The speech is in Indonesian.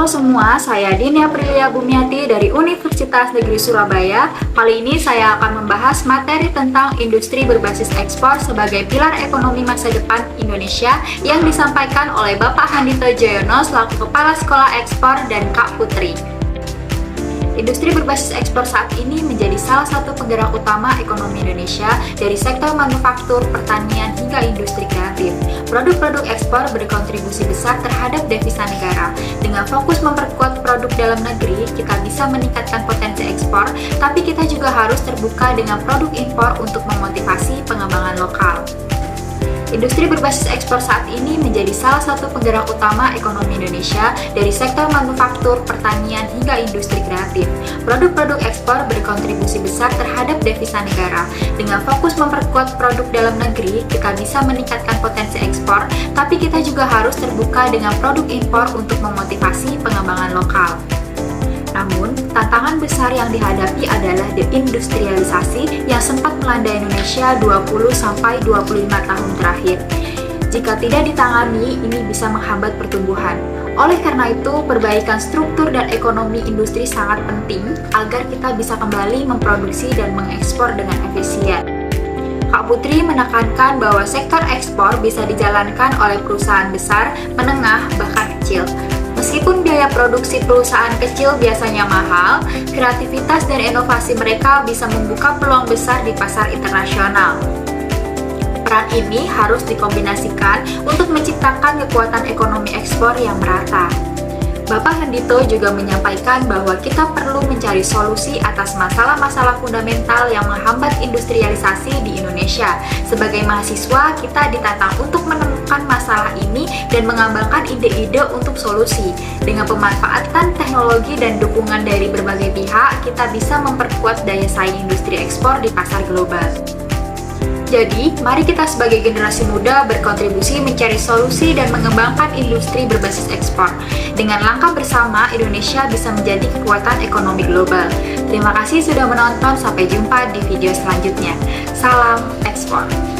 Halo semua, saya Dini Aprilia Bumiati dari Universitas Negeri Surabaya. Kali ini saya akan membahas materi tentang industri berbasis ekspor sebagai pilar ekonomi masa depan Indonesia yang disampaikan oleh Bapak Handito Joyono selaku Kepala Sekolah Ekspor dan Kak Putri. Industri berbasis ekspor saat ini menjadi salah satu penggerak utama ekonomi Indonesia dari sektor manufaktur, pertanian, hingga industri kreatif. Produk-produk ekspor berkontribusi besar terhadap devisa negara. Dengan fokus memperkuat produk dalam negeri, kita bisa meningkatkan potensi ekspor, tapi kita juga harus terbuka dengan produk impor untuk memotivasi pengembangan lokal. Industri berbasis ekspor saat ini menjadi salah satu penggerak utama ekonomi Indonesia dari sektor manufaktur, pertanian, hingga industri kreatif. Produk-produk ekspor berkontribusi besar terhadap devisa negara. Dengan fokus memperkuat produk dalam negeri, kita bisa meningkatkan potensi ekspor, tapi kita juga harus terbuka dengan produk impor untuk memotivasi pengembangan lokal. Namun, tantangan besar yang dihadapi adalah deindustrialisasi yang sempat melanda Indonesia 20-25 tahun terakhir. Jika tidak ditangani, ini bisa menghambat pertumbuhan. Oleh karena itu, perbaikan struktur dan ekonomi industri sangat penting agar kita bisa kembali memproduksi dan mengekspor dengan efisien. Kak Putri menekankan bahwa sektor ekspor bisa dijalankan oleh perusahaan besar, menengah, bahkan kecil. Meskipun biaya produksi perusahaan kecil biasanya mahal, kreativitas dan inovasi mereka bisa membuka peluang besar di pasar internasional. Peran ini harus dikombinasikan untuk menciptakan kekuatan ekonomi ekspor yang merata. Bapak Handito juga menyampaikan bahwa kita perlu mencari solusi atas masalah-masalah fundamental yang menghambat industrialisasi di Indonesia. Sebagai mahasiswa, kita ditantang untuk menemukan masalah ini dan mengembangkan ide-ide untuk solusi. Dengan pemanfaatan teknologi dan dukungan dari berbagai pihak, kita bisa memperkuat daya saing industri ekspor di pasar global. Jadi, mari kita sebagai generasi muda berkontribusi mencari solusi dan mengembangkan industri berbasis ekspor. Dengan langkah bersama, Indonesia bisa menjadi kekuatan ekonomi global. Terima kasih sudah menonton, sampai jumpa di video selanjutnya. Salam ekspor!